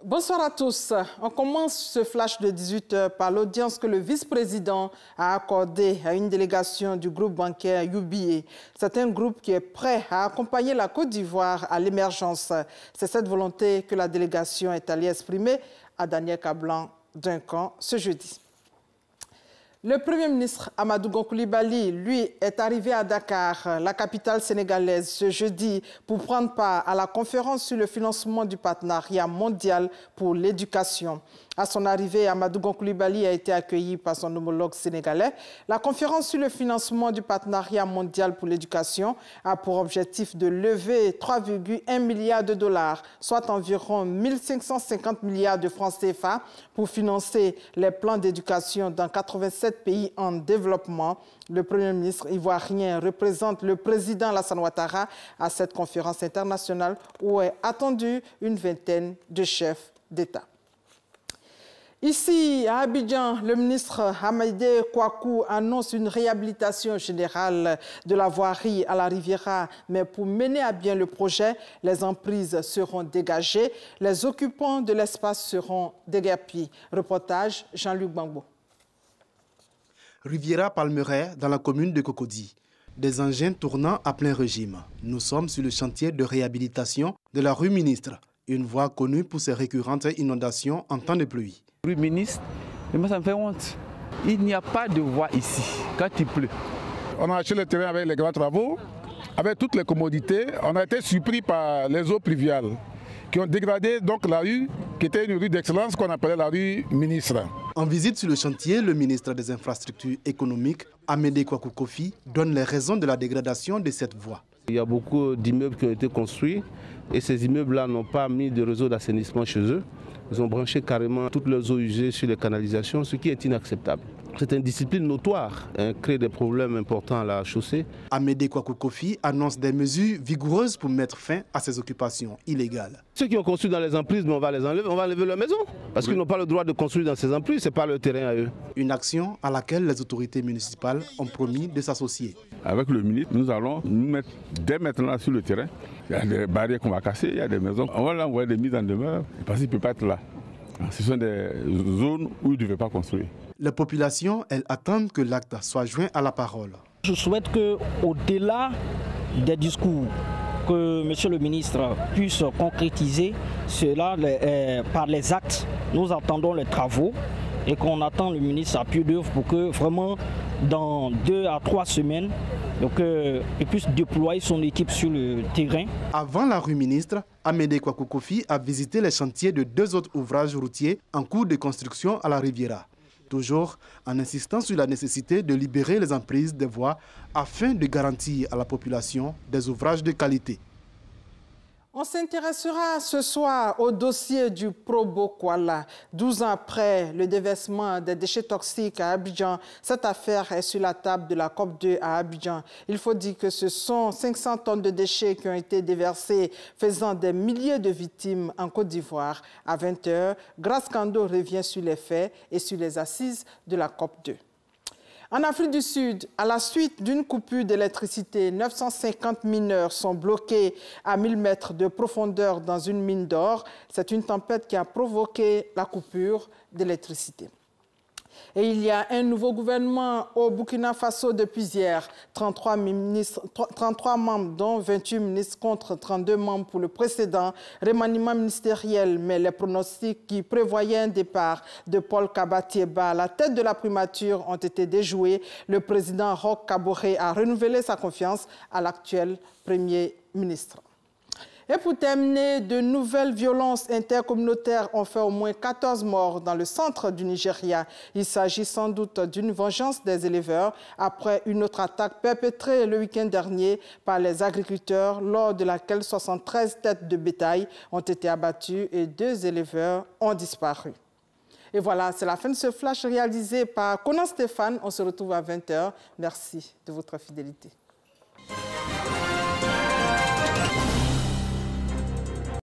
Bonsoir à tous. On commence ce flash de 18h par l'audience que le vice-président a accordée à une délégation du groupe bancaire UBA. C'est un groupe qui est prêt à accompagner la Côte d'Ivoire à l'émergence. C'est cette volonté que la délégation est allée exprimer à Daniel Kablan-Duncan ce jeudi. Le Premier ministre Amadou Gon Coulibaly, lui, est arrivé à Dakar, la capitale sénégalaise, ce jeudi pour prendre part à la conférence sur le financement du partenariat mondial pour l'éducation. À son arrivée, Amadou Gon Coulibaly a été accueilli par son homologue sénégalais. La conférence sur le financement du partenariat mondial pour l'éducation a pour objectif de lever 3,1 milliards de dollars, soit environ 1550 milliards de francs CFA, pour financer les plans d'éducation dans 87 pays en développement. Le Premier ministre ivoirien représente le président Alassane Ouattara à cette conférence internationale où est attendue une vingtaine de chefs d'État. Ici, à Abidjan, le ministre Hamadé Kouakou annonce une réhabilitation générale de la voirie à la Riviera. Mais pour mener à bien le projet, les emprises seront dégagées, les occupants de l'espace seront déguerpis. Reportage Jean-Luc Bangbo. Riviera Palmeraie, dans la commune de Cocody. Des engins tournant à plein régime. Nous sommes sur le chantier de réhabilitation de la rue Ministre, une voie connue pour ses récurrentes inondations en temps de pluie. Rue Ministre, mais ça me fait honte. Il n'y a pas de voie ici quand il pleut. On a acheté le terrain avec les grands travaux, avec toutes les commodités. On a été surpris par les eaux pluviales qui ont dégradé donc la rue, qui était une rue d'excellence qu'on appelait la rue Ministre. En visite sur le chantier, le ministre des Infrastructures économiques, Amédée Kouakou Kofi, donne les raisons de la dégradation de cette voie. Il y a beaucoup d'immeubles qui ont été construits et ces immeubles-là n'ont pas mis de réseau d'assainissement chez eux. Ils ont branché carrément toutes leurs eaux usées sur les canalisations, ce qui est inacceptable. C'est une discipline notoire, crée des problèmes importants à la chaussée. Amédée Kouakou Kofi annonce des mesures vigoureuses pour mettre fin à ces occupations illégales. Ceux qui ont construit dans les emprises, on va les enlever, on va enlever leur maison. Parce qu'ils n'ont pas le droit de construire dans ces emprises, ce n'est pas leur terrain à eux. Une action à laquelle les autorités municipales ont promis de s'associer. Avec le ministre, nous allons nous mettre dès maintenant sur le terrain. Il y a des barrières qu'on va casser, il y a des maisons. On va l'envoyer des mises en demeure parce qu'il ne peut pas être là. Ce sont des zones où il ne devait pas construire. Les populations, elles attendent que l'acte soit joint à la parole. Je souhaite qu'au-delà des discours, que M. le ministre puisse concrétiser cela par les actes. Nous attendons les travaux et qu'on attend le ministre à pied d'œuvre pour que vraiment dans 2 à 3 semaines, il puisse déployer son équipe sur le terrain. Avant la rue Ministre, Amédée Kouakou Kofi a visité les chantiers de 2 autres ouvrages routiers en cours de construction à la Riviera. Toujours en insistant sur la nécessité de libérer les emprises des voies afin de garantir à la population des ouvrages de qualité. On s'intéressera ce soir au dossier du Probo Kuala. 12 ans après le déversement des déchets toxiques à Abidjan, cette affaire est sur la table de la COP2 à Abidjan. Il faut dire que ce sont 500 tonnes de déchets qui ont été déversés, faisant des milliers de victimes en Côte d'Ivoire. À 20h, Grace Kando revient sur les faits et sur les assises de la COP2. En Afrique du Sud, à la suite d'une coupure d'électricité, 950 mineurs sont bloqués à 1000 mètres de profondeur dans une mine d'or. C'est une tempête qui a provoqué la coupure d'électricité. Et il y a un nouveau gouvernement au Burkina Faso depuis hier. 33 membres, dont 28 ministres contre 32 membres pour le précédent. Remaniement ministériel, mais les pronostics qui prévoyaient un départ de Paul Kabatieba à la tête de la primature ont été déjoués. Le président Roch Kaboré a renouvelé sa confiance à l'actuel Premier ministre. Et pour terminer, de nouvelles violences intercommunautaires ont fait au moins 14 morts dans le centre du Nigeria. Il s'agit sans doute d'une vengeance des éleveurs après une autre attaque perpétrée le week-end dernier par les agriculteurs lors de laquelle 73 têtes de bétail ont été abattues et 2 éleveurs ont disparu. Et voilà, c'est la fin de ce flash réalisé par Conan Stéphane. On se retrouve à 20h. Merci de votre fidélité.